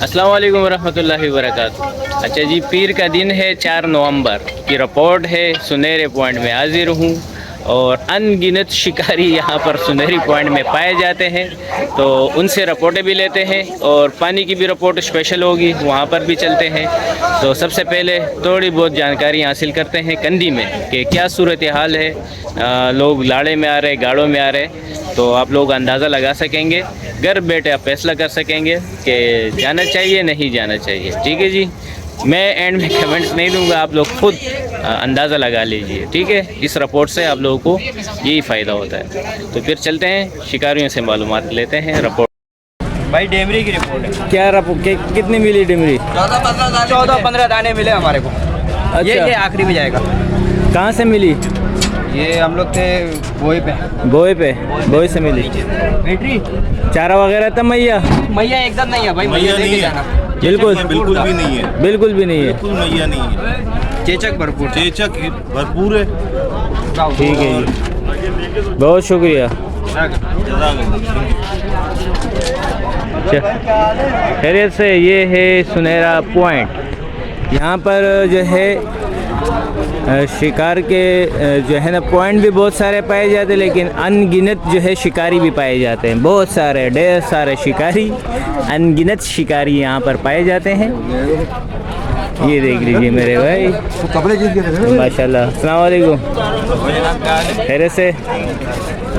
अस्सलाम वालेकुम रहमतुल्लाहि व बरकातुहू। अच्छा जी, पीर का दिन है 4 नवंबर की रिपोर्ट है। सुनहरे पॉइंट में हाजिर हूँ और अनगिनत शिकारी यहाँ पर सुनहरी पॉइंट में पाए जाते हैं, तो उनसे रिपोर्टें भी लेते हैं और पानी की भी रिपोर्ट स्पेशल होगी, वहाँ पर भी चलते हैं। तो सबसे पहले थोड़ी बहुत जानकारी हासिल करते हैं कंदी में कि क्या सूरत हाल है। लोग लाड़े में आ रहे, गाड़ों में आ रहे, तो आप लोग अंदाज़ा लगा सकेंगे, घर बैठे आप फैसला कर सकेंगे कि जाना चाहिए नहीं जाना चाहिए। ठीक है जी, मैं एंड में कमेंट्स नहीं दूंगा, आप लोग खुद अंदाज़ा लगा लीजिए। ठीक है, इस रिपोर्ट से आप लोगों को यही फ़ायदा होता है। तो फिर चलते हैं, शिकारियों से मालूमात लेते हैं। रिपोर्ट भाई डेमरी की रिपोर्ट है। क्या रिपोर्ट, कितनी मिली डिमरी? 14-15 दाने मिले हमारे को। अच्छा, ये आखिरी में जाएगा। कहाँ से मिली? ये हम लोग थे बोई पे। बोई से मिली। बैटरी चारा वगैरह था मैया? मैया एकदम नहीं है भाई, मैया नहीं लेके है। जाना। बिल्कुल भी नहीं है, बिल्कुल भी नहीं है। बिल्कुल मैया नहीं है। चेचक भरपूर। चेचक भरपूर है। ठीक है जी, बहुत शुक्रिया। खैरियत से। ये है सुनहरा पॉइंट। यहाँ पर जो है शिकार के जो है ना पॉइंट भी बहुत सारे पाए जाते हैं, लेकिन अनगिनत जो है शिकारी भी पाए जाते हैं। बहुत सारे, ढेर सारे शिकारी, अनगिनत शिकारी यहाँ पर पाए जाते हैं। ये देख लीजिए मेरे भाई, माशाल्लाह। अस्सलाम वालेकुम, खैरियत से?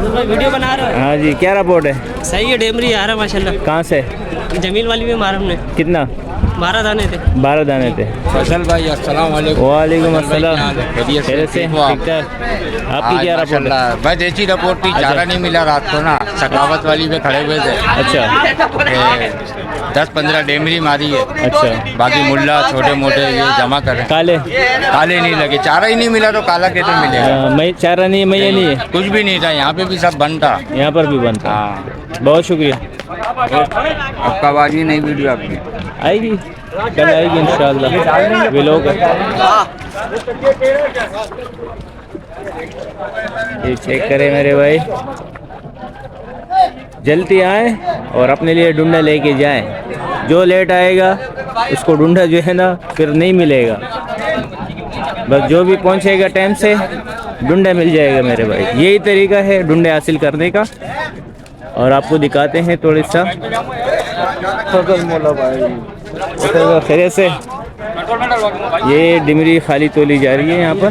वीडियो बना रहे हो? हाँ जी, क्या रिपोर्ट है? सही है, डेमरी आ रहा माशाल्लाह। कहाँ से? जमील वाली में मारा हमने। कितना? 12 दाने थे। 12 दाने थे। फसल भाई अस्सलाम वालेकुम। वालेकुम अस्सलाम, खैरियत से? खैरियत से? ठीक हो आप? ठीक ठाक। आपकी क्या रिपोर्ट है? बस ऐसी रिपोर्ट थी, चारा नहीं मिला रात को ना, सखावत वाली पे खड़े हुए थे। अच्छा 10-15 डेमरी मारी है। अच्छा, बाकी मुल्ला छोटे मोटे ये जमा करे। काले काले नहीं लगे, चारा ही नहीं मिला तो काला कैसे मिलेगा? मैं चारा नहीं है, मैया नहीं है। कुछ भी नहीं था, यहाँ पे भी सब बंद था। यहाँ पर भी बनता। हाँ, बहुत शुक्रिया। आपका आवाज ही नहीं, वीडियो आपकी आएगी, कल आएगी इंशाल्लाह। व्लॉग ये चेक करें मेरे भाई, जल्दी आए और अपने लिए ढूंढा लेके जाएं। जो लेट आएगा उसको ढूंढा जो है ना फिर नहीं मिलेगा। बस जो भी पहुंचेगा टाइम से ढूंढा मिल जाएगा मेरे भाई। यही तरीका है ढूंढे हासिल करने का। और आपको दिखाते हैं थोड़ी सा। खैरियत से? ये डिमरी खाली तोली जा रही है यहाँ पर।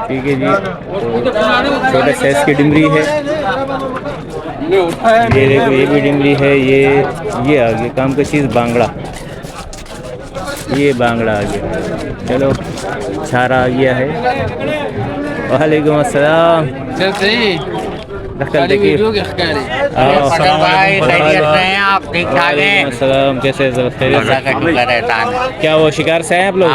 ठीक है जी, तो छोटे साइज की डिमरी है। ये देखो, ये भी डिमरी है। ये आ गया काम का चीज़, बांगड़ा। ये बांगड़ा आ गया। चलो, छारा आ गया है। वालेकुम अस्सलाम। आप ठीक ठाक हैं? कैसे? क्या क्या वो शिकार से आए आप लोग?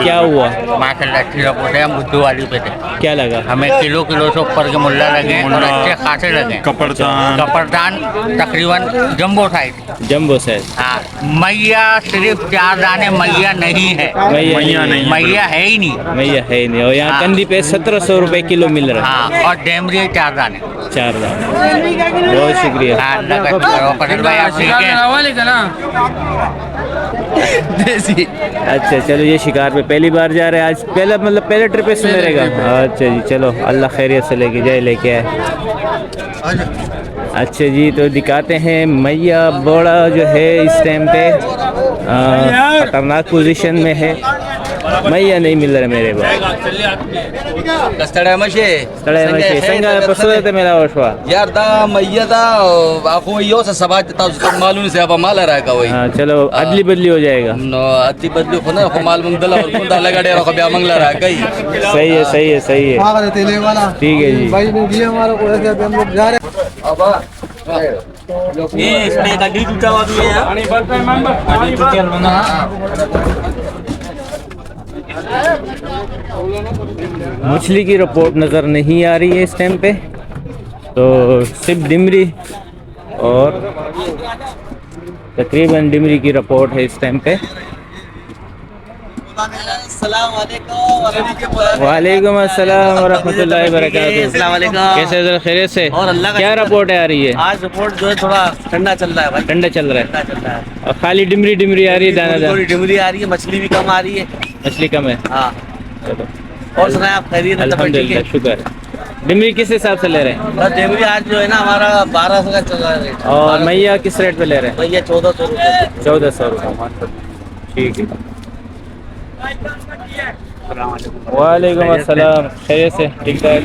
क्या हुआ? अच्छी रिपोर्ट है। हम बुद्धू वाली पे थे। क्या लगा? हमें किलो से ऊपर के मुल्ला लगे और अच्छे खासे लगे। कपड़दान तकरीबन जम्बो साइज। जम्बो साइज। हाँ, मैया सिर्फ 4 दाने मैया नहीं है। मैया नहीं, मैया है ही नहीं। मैया है नहीं। और यहाँ हाँ। कंदी पे 1700 रुपए किलो मिल रहा है। हाँ, और डेमरी 4 दाने। 4 दाने। बहुत शुक्रिया। हाँ, नकद करो। पटेल भाई आप ठीक है? अच्छा चलो, ये शिकार पे पहली बार जा रहे हैं आज, पहले ट्रिप पे सुने रहेगा। अच्छा जी, चलो अल्लाह खैरियत से लेके जाए, लेके आए। अच्छा जी, तो दिखाते हैं मैया बड़ा जो है इस टाइम पे खतरनाक पोजीशन में है। मैया नहीं मिल रहा मेरे भाई। संगा पसंद है मेरा वशवा यार दा मैया दा आखो यो से सभा ता मालूम से अब माल रहा का वही। हाँ, चलो अदली बदली हो जाएगा। नो अति बदली को ना को माल मंगला और कुंदा लगा दे रखो ब्या मंगला रहा कई। सही है, सही है, सही है। ठीक है जी। भाई ने दिए हमारे को, ऐसे अभी हम लोग जा रहे हैं। अब ये इसमें गाड़ी टूटा हुआ भी है यार। गाड़ी टूटा बना। मछली की रिपोर्ट नज़र नहीं आ रही है इस टाइम पे, तो सिर्फ डिमरी और तकरीबन डिमरी की रिपोर्ट है इस टाइम पे। वालेकुम अस्सलाम वरहमतुल्लाहि वबरकातुहू। कैसे है खैरियत से? और अल्लाह का क्या रिपोर्ट आ रही है? आज रिपोर्ट जो है थोड़ा ठंडा चल रहा है भाई, ठंडा चल रहा है ठंडा चल रहा है। और खाली डिमरी डिमरी आ रही है, दाना थोड़ी दाना डिमरी आ रही है, मछली भी कम आ रही है। मछली कम है। हाँ, चलो और सुनाए आप खैरियत है? तब ठीक अल्हम्दुलिल्लाह, है। शुक्र। डिमरी किस हिसाब से ले रहे हैं? बस डिमरी आज जो है ना हमारा 1200 का चल रहा है रेट। और मैया किस रेट पे ले रहे हैं? भैया 1400 रुपये। 1400 रुपये। ठीक है। वालेकुम अस्सलाम, खैरियत से? ठीक ठाक।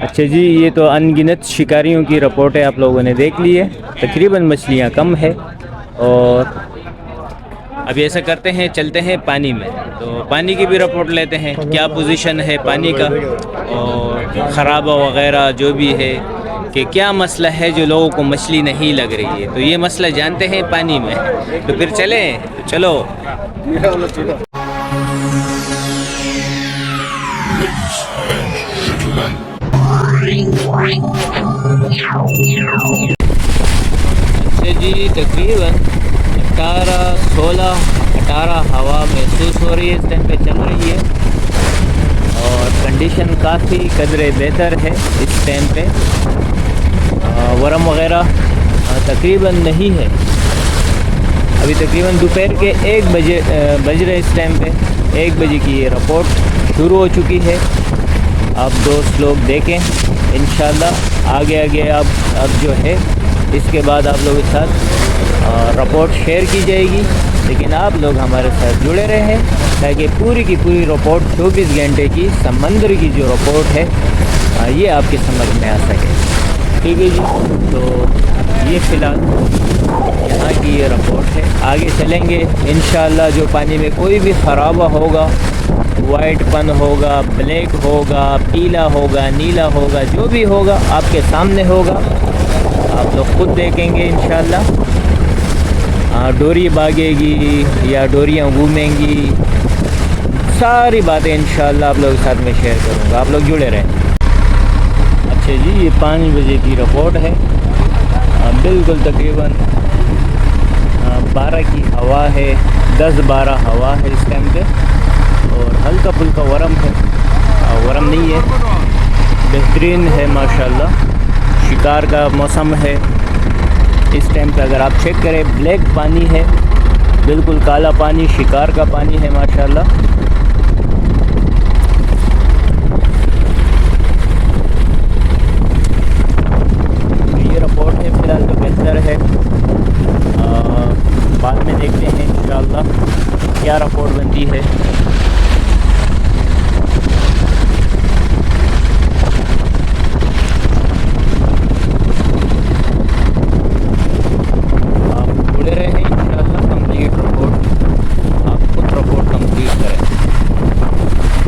अच्छा जी, ये तो अनगिनत शिकारियों की रिपोर्ट है, आप लोगों ने देख ली है। तकरीबन मछलियाँ कम है। और अभी ऐसा करते हैं, चलते हैं पानी में, तो पानी की भी रिपोर्ट लेते हैं, क्या पोजीशन है पानी का और ख़राबा वगैरह जो भी है, कि क्या मसला है जो लोगों को मछली नहीं लग रही है। तो ये मसला जानते हैं पानी में। तो फिर चलें, तो चलो। अच्छा जी, तकरीबन 18 हवा महसूस हो रही है, इस टाइम पे चल रही है। और कंडीशन काफ़ी कदरे बेहतर है इस टाइम पे। वरम वगैरह तकरीबन नहीं है। अभी तकरीबन दोपहर के 1 बजे बज रहे इस टाइम पे। 1 बजे की ये रिपोर्ट शुरू हो चुकी है। आप दोस्त लोग देखें, इंशाल्लाह आगे अब जो है इसके बाद आप लोगों के साथ रिपोर्ट शेयर की जाएगी। लेकिन आप लोग हमारे साथ जुड़े रहें ताकि पूरी की पूरी रिपोर्ट 24 घंटे की समंदर की जो रिपोर्ट है ये आपकी समझ में आ सके। ठीक है जी, तो ये फ़िलहाल यहाँ की ये रिपोर्ट है। आगे चलेंगे इंशाल्लाह। जो पानी में कोई भी ख़राबा होगा, वाइट पन होगा, ब्लैक होगा, पीला होगा, नीला होगा, जो भी होगा आपके सामने होगा, आप लोग खुद देखेंगे इंशाल्लाह। डोरी भागेगी या डोरियाँ घूमेंगी, सारी बातें इंशाल्लाह आप लोगों के साथ में शेयर करूँगा। आप लोग जुड़े रहें। अच्छा जी, ये 5 बजे की रिपोर्ट है। बिल्कुल तकरीबन 12 की हवा है, 10-12 हवा है इस टाइम पे। और हल्का फुल्का वरम है, वरम नहीं है, बेहतरीन है माशाल्लाह। शिकार का मौसम है इस टाइम पे। अगर आप चेक करें, ब्लैक पानी है, बिल्कुल काला पानी, शिकार का पानी है माशाल्लाह। ये रिपोर्ट है, फ़िलहाल तो बेहतर है। बाद में देखते हैं इंशाल्लाह क्या रिपोर्ट बनती है।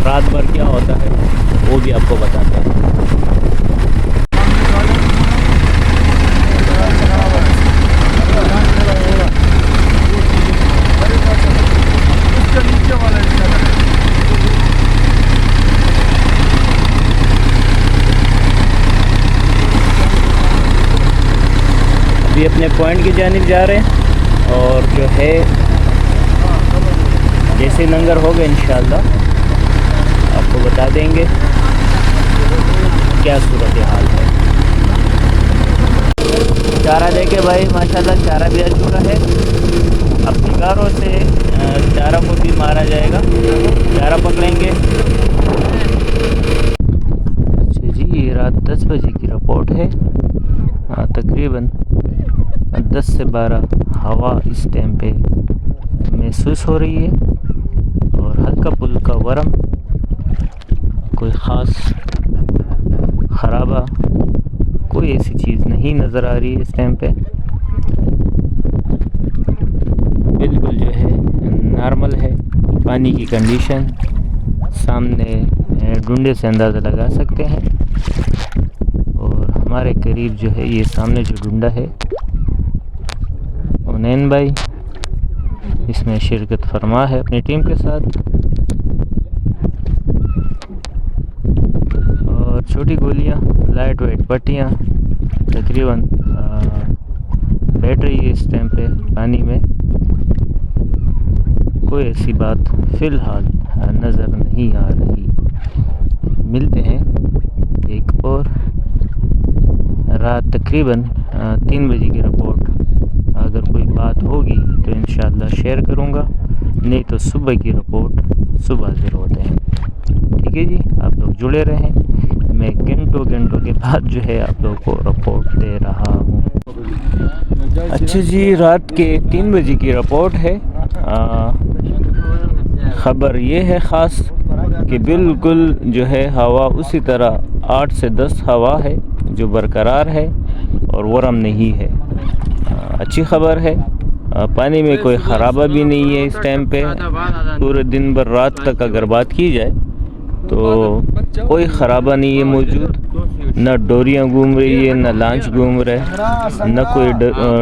रात भर क्या होता है वो भी आपको बताते हैं। अभी अपने पॉइंट की जानिब जा रहे हैं और जो है जैसे नंगर होगा इंशाल्लाह आपको बता देंगे क्या सूरत हाल है। चारा देके भाई माशाल्लाह चारा भी आ चुका है। अब शिकारों से चारा को भी मारा जाएगा, चारा पकड़ेंगे। अच्छा जी, ये रात 10 बजे की रिपोर्ट है। तकरीबन 10 से 12 हवा इस टाइम पे महसूस हो रही है और हल्का फुल्का वरम, कोई ख़ास ख़राबा कोई ऐसी चीज़ नहीं नज़र आ रही है इस टाइम पे। बिल्कुल जो है नॉर्मल है पानी की कंडीशन। सामने डंडे से अंदाज़ा लगा सकते हैं। और हमारे करीब जो है ये सामने जो डंडा है उनैन भाई इसमें शिरकत फरमा है अपनी टीम के साथ। और छोटी गोलियां, लाइट वेट पट्टियां तकरीबन बैठ रही है इस टाइम पे पानी में। कोई ऐसी बात फ़िलहाल नज़र नहीं आ रही। मिलते हैं एक और रात तकरीबन 3 बजे की रिपोर्ट। अगर कोई बात होगी तो इंशाअल्लाह शेयर करूँगा, नहीं तो सुबह की रिपोर्ट सुबह हाजिर होते हैं। ठीक है जी, आप लोग जुड़े रहें, मैं घंटों के बाद जो है आप लोगों को रिपोर्ट दे रहा हूँ। अच्छा जी, रात के 3 बजे की रिपोर्ट है। ख़बर ये है ख़ास कि बिल्कुल जो है हवा उसी तरह 8 से 10 हवा है जो बरकरार है और वरम नहीं है। अच्छी ख़बर है। पानी में कोई ख़राबा भी नहीं है इस टाइम पे। पूरे दिन भर रात तक अगर बात की जाए तो कोई ख़राबा नहीं है मौजूद। न डोरियाँ घूम रही है, न लांच घूम रहे, न कोई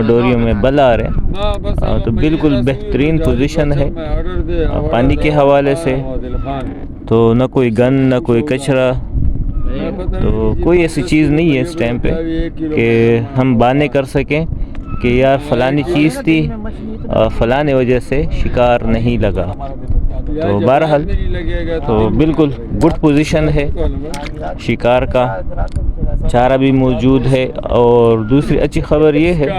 डोरियों में बल आ रहे। तो बिल्कुल बेहतरीन पोजीशन है पानी के हवाले से। तो न कोई गन, न कोई कचरा, तो कोई ऐसी चीज़ नहीं है इस टाइम पे कि हम बहाने कर सकें कि यार फ़लानी चीज़ थी, फ़लाने वजह से शिकार नहीं लगा। तो बहरहाल तो बिल्कुल गुड पोजीशन है। शिकार का चारा भी मौजूद है। और दूसरी अच्छी ख़बर ये है,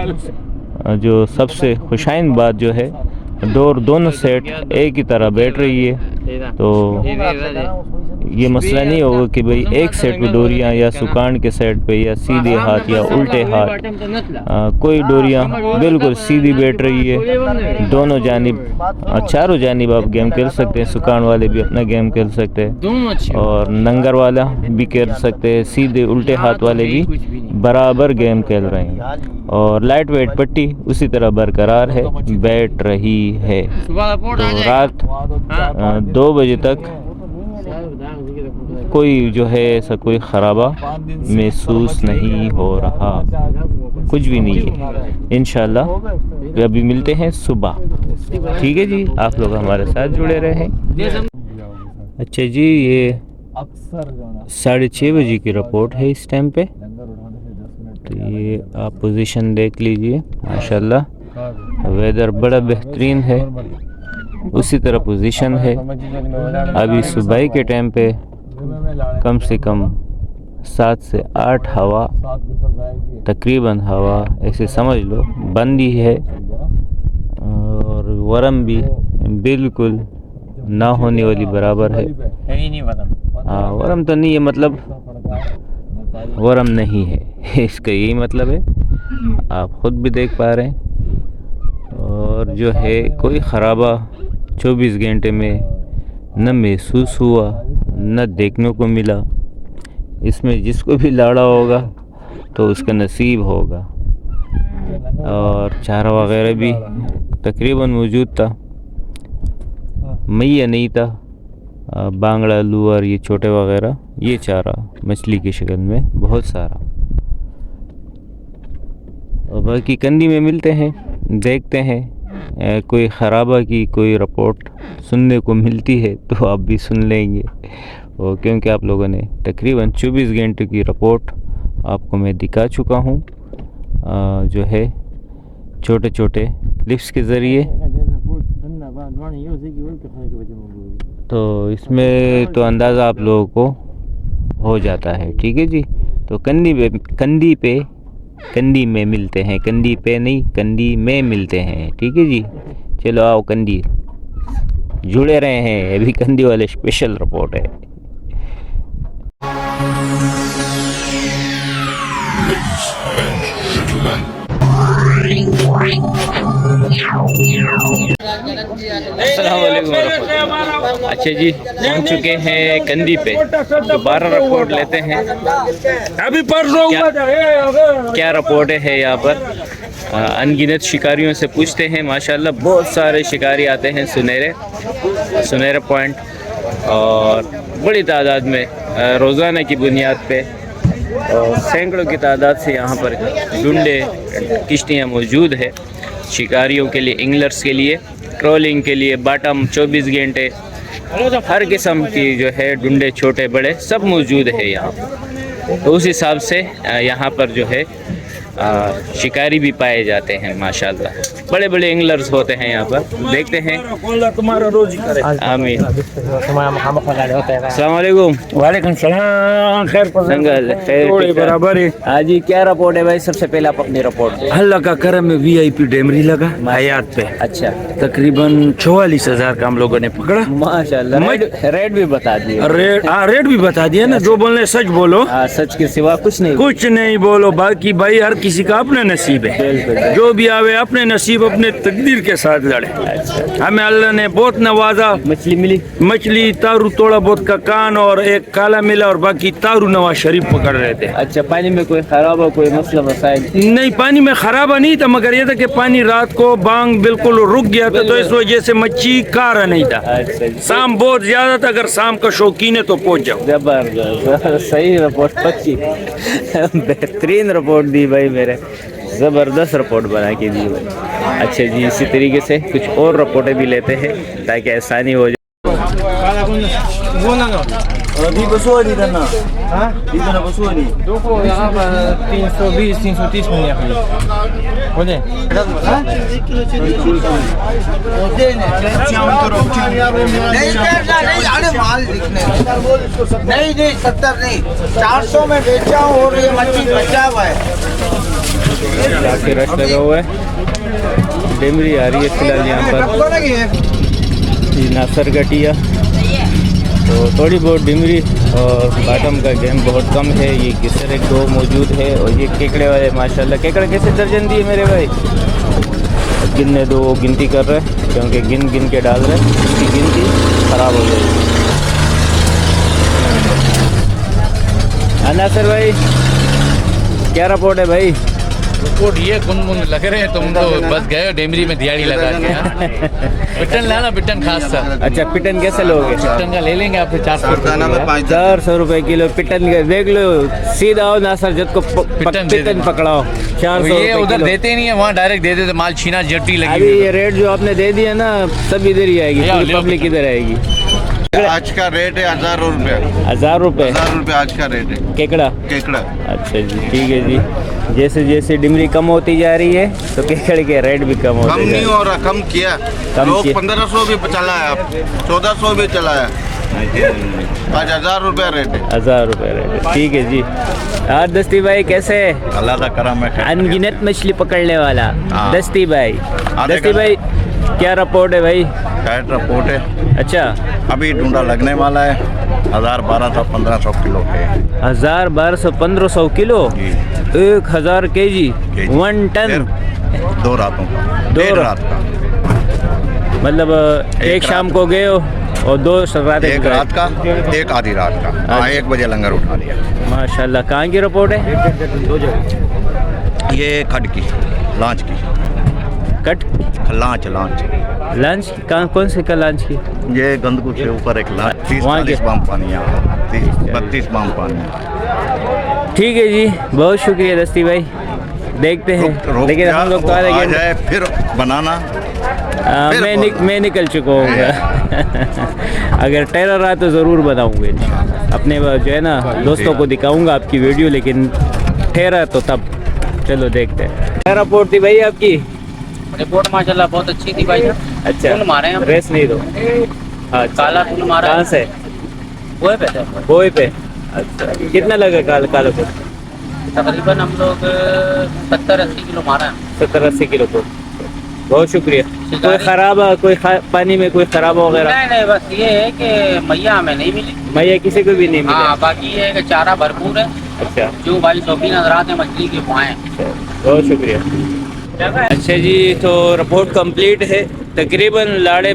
जो सबसे खुशाइन बात जो है, डोर दोनों सेट एक ही तरह बैठ रही है। तो ये मसला नहीं होगा कि भाई एक सेट पे डोरियाँ या सुकान के सेट पे या सीधे हाथ या उल्टे हाथ, कोई डोरियाँ बिल्कुल सीधी बैठ रही है। दोनों जानिब, चारों जानिब आप गेम खेल सकते हैं। सुकान वाले भी अपना गेम खेल सकते हैं और नंगर वाला भी खेल सकते हैं। सीधे उल्टे हाथ वाले भी बराबर गेम खेल रहे हैं। और लाइट वेट पट्टी उसी तरह बरकरार है, बैठ रही है। तो रात 2 बजे तक कोई जो है ऐसा कोई ख़राबा महसूस नहीं हो रहा, कुछ भी नहीं है। इंशाअल्लाह अभी मिलते हैं सुबह। ठीक है जी, आप लोग हमारे साथ जुड़े रहें। अच्छा जी, ये 6:30 बजे की रिपोर्ट है इस टाइम पे। तो ये आप पोजीशन देख लीजिए, माशाल्लाह वेदर बड़ा बेहतरीन है। उसी तरह पोजीशन है। अभी सुबह के टाइम पे कम से कम 7 से 8 हवा, तकरीबन हवा ऐसे समझ लो बंद ही है। और वरम भी बिल्कुल ना होने वाली बराबर है। हाँ, वरम तो नहीं है, मतलब वरम नहीं है इसका यही मतलब है। आप ख़ुद भी देख पा रहे हैं। और जो है कोई ख़राबा 24 घंटे में न महसूस हुआ, न देखने को मिला। इसमें जिसको भी लाड़ा होगा तो उसका नसीब होगा। और चारा वगैरह भी तकरीबन मौजूद था, मैया नहीं था। बांगड़ा, लूअर, ये छोटे वगैरह, ये चारा मछली की शक्ल में बहुत सारा। और बाकी कंदी में मिलते हैं, देखते हैं कोई ख़राबा की कोई रिपोर्ट सुनने को मिलती है तो आप भी सुन लेंगे। और क्योंकि आप लोगों ने तकरीबन 24 घंटे की रिपोर्ट आपको मैं दिखा चुका हूँ, जो है छोटे छोटे क्लिप्स के ज़रिए। तो इसमें तो अंदाज़ा आप लोगों को हो जाता है। ठीक है जी, तो कंदी में मिलते हैं, कंदी पे नहीं, कंदी में मिलते हैं। ठीक है जी, चलो आओ कंदी, जुड़े रहे हैं। अभी कंदी वाले स्पेशल रिपोर्ट है। अच्छा जी, पहुंच चुके हैं कंदी पे। दोबारा रिपोर्ट लेते हैं। अभी क्या रिपोर्ट है यहाँ पर। अनगिनत शिकारियों से पूछते हैं। माशाल्लाह बहुत सारे शिकारी आते हैं सुनहरे पॉइंट, और बड़ी तादाद में रोज़ाना की बुनियाद पे और सैकड़ों की तादाद से यहाँ पर डुंडे किश्तियाँ मौजूद है शिकारियों के लिए, इंगलर्स के लिए, ट्रोलिंग के लिए। बाटम 24 घंटे हर किस्म की जो है डुंडे छोटे बड़े सब मौजूद है यहाँ। तो उस हिसाब से यहाँ पर जो है शिकारी भी पाए जाते हैं माशाल्लाह। बड़े बड़े एंगलर्स होते हैं यहाँ पर, देखते हैं। आमीन। अस्सलाम वालेकुम। वालेकुम सलाम। खैर खैर बराबर है। आज ही क्या रिपोर्ट है भाई? सबसे पहले आप अपनी रिपोर्ट दें। अल्लाह का करम में VIP डेमरी लगा हयात पे। अच्छा, तकरीबन 44,000 का हम लोगों ने पकड़ा। माशाल्लाह। रेट भी बता दिए। रेट भी बता दिया ना। जो बोलने सच बोलो, सच के सिवा कुछ नहीं। कुछ नहीं बोलो। बाकी भाई हर किसी का अपना नसीब है। जो भी आवे अपने नसीब अपने तकदीर के साथ लड़े। हमें अल्लाह ने बहुत नवाजा। मछली मिली? मछली तारू थोड़ा बहुत का कान और एक काला मिला और बाकी तारू नवाज शरीफ पकड़ रहे थे। अच्छा, पानी में कोई खराबा, कोई मसला मसाइल? नहीं, पानी में खराबा नहीं था, मगर ये था कि पानी रात को बांग बिल्कुल रुक गया था, तो इस वजह से मच्छी कारा नहीं था। अच्छा, शाम बहुत ज्यादा था। अगर शाम का शौकीन है तो पहुंच जाओ। जबरदस्त, सही रिपोर्ट, पक्की बेहतरीन रिपोर्ट दी भाई, मेरे ज़बरदस्त रिपोर्ट बना के दी भाई। अच्छा जी, इसी तरीके से कुछ और रिपोर्टें भी लेते हैं ताकि आसानी हो जाए। अभी बसुआ नहीं करना। हाँ, इतना बसुआ नहीं। 320 330 में बोले। नहीं 70 नहीं, 400 में बेचा हूँ और ये मच्छी बचा हुआ है। काफी रश लगा हुआ है। डेमरी आ रही है फिलहाल यहाँ पर। नासर गटिया तो थोड़ी बहुत डिमरी और बाटम का गेम बहुत कम है। ये किसर एक दो मौजूद है और ये केकड़े वाले माशाल्लाह। केकड़ा कैसे दर्जन दिए मेरे भाई? गिनने दो, वो गिनती कर रहे हैं क्योंकि गिन गिन के डाल रहे हैं, इसकी गिनती ख़राब हो जाएगी। नासर भाई क्या रिपोर्ट है भाई? रिपोर्ट ये कुन लग रहे हैं, तुम तो बस गए डेमरी में दिहाड़ी लगा के। पिटन लाना, पिटन खास सा। अच्छा, पिटन कैसे लोगे? पिटन का ले लेंगे आपसे 400 रुपए किलो पिटन का। देख लो, सीधा आओ नासर जद को पिटन पकड़ाओ। 400 ये उधर देते नहीं है, वहाँ डायरेक्ट दे देते। माल छीना जट्टी लगी। अभी ये रेट जो आपने दे दिया ना, सब इधर ही आएगी, पूरी पब्लिक इधर आएगी। आज का रेट है 1000 रुपये। 1000 रुपये? 1000 रुपये आज का रेट है केकड़ा। केकड़ा। अच्छा जी, ठीक है जी। जैसे जैसे डिमरी कम होती जा रही है तो केकड़े के रेट भी कम होते जा रहे हैं। कम नहीं हो रहा, कम किया। लोग 1500 भी चला है, 1400 भी चला है। आज 1000 रुपये रेट है। 1000 रुपये रेट है, ठीक है जी। और दस्ती भाई कैसे? अल्लाह का करम है। अनगिनत मछली पकड़ने वाला दस्ती भाई। आधे दस्ती भाई क्या रिपोर्ट है भाई? कैट रिपोर्ट है। अच्छा, अभी ढूंढा लगने वाला है। 1000 1200 1500 किलो है। 1000 1200 1500 किलो? 1000 kg 1 ton? 2 रातों का, 2 रात का। मतलब एक शाम को गए हो और 2 रात? एक रात का, एक आधी रात का। हाँ, 1 बजे लंगर उठा लिया। माशाल्लाह। कहाँ की रिपोर्ट है? ये खड की, लांच की। कट लांच लंच कहाँ, कौन से का लंच की? ये गंदकुट से ऊपर एक लांच। 30-40 बाम पानी, यहाँ 32 बाम पानी। ठीक है जी, बहुत शुक्रिया दस्ती भाई। देखते हैं, लेकिन हम लोग तो आ जाए फिर बनाना। मैं निकल चुका हूँ। अगर टेरर रहा तो ज़रूर बनाऊँगा इंशाल्लाह। अपने जो है ना दोस्तों को दिखाऊँगा आपकी वीडियो, लेकिन ठहरा तो तब। चलो देखते हैं। क्या रिपोर्ट थी भाई आपकी? रिपोर्ट माशाल्लाह बहुत अच्छी थी भाई। अच्छा, मारे हैं रेस नहीं दो। काला फूल मारा। कहाँ से? वो पे थे। बोए पे। अच्छा, कितना लगा काला को? तकरीबन हम लोग 70-80 किलो मारा है। 70-80 किलो को। बहुत शुक्रिया। कोई खराब, पानी में कोई खराब वगैरह? नहीं, बस ये है कि मैया हमें नहीं मिली। मैया किसी को भी नहीं मिली? हाँ, बाकी ये है कि चारा भरपूर है। अच्छा, जो भाई शौकीन हजरात है मछली के वो आए। बहुत शुक्रिया। अच्छा जी, तो रिपोर्ट कंप्लीट है। तकरीबन लाड़े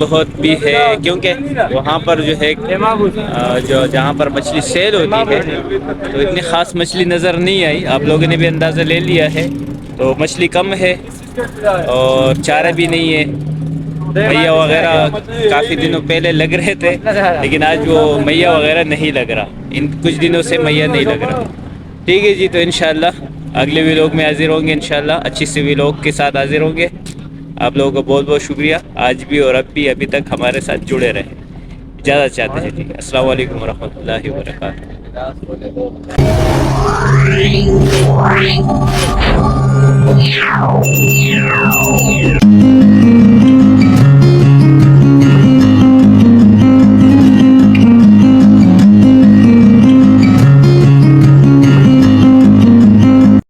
बहुत भी है, क्योंकि वहाँ पर जो है जो जहाँ पर मछली सेल होती है तो इतनी ख़ास मछली नज़र नहीं आई। आप लोगों ने भी अंदाज़ा ले लिया है। तो मछली कम है और चारा भी नहीं है। मैया वगैरह काफ़ी दिनों पहले लग रहे थे, लेकिन आज वो मैया वगैरह नहीं लग रहा। इन कुछ दिनों से मैया नहीं लग रहा। ठीक है जी, तो इंशाल्लाह अगले व्लॉग में हाजिर होंगे। इंशाल्लाह अच्छी सी व्लॉग के साथ हाजिर होंगे। आप लोगों का बहुत बहुत शुक्रिया, आज भी और अब भी अभी तक हमारे साथ जुड़े रहे। इजाज़त चाहते हैं जी। अस्सलाम वालेकुम रहमतुल्लाहि व बरकातहू। 50 बोले तो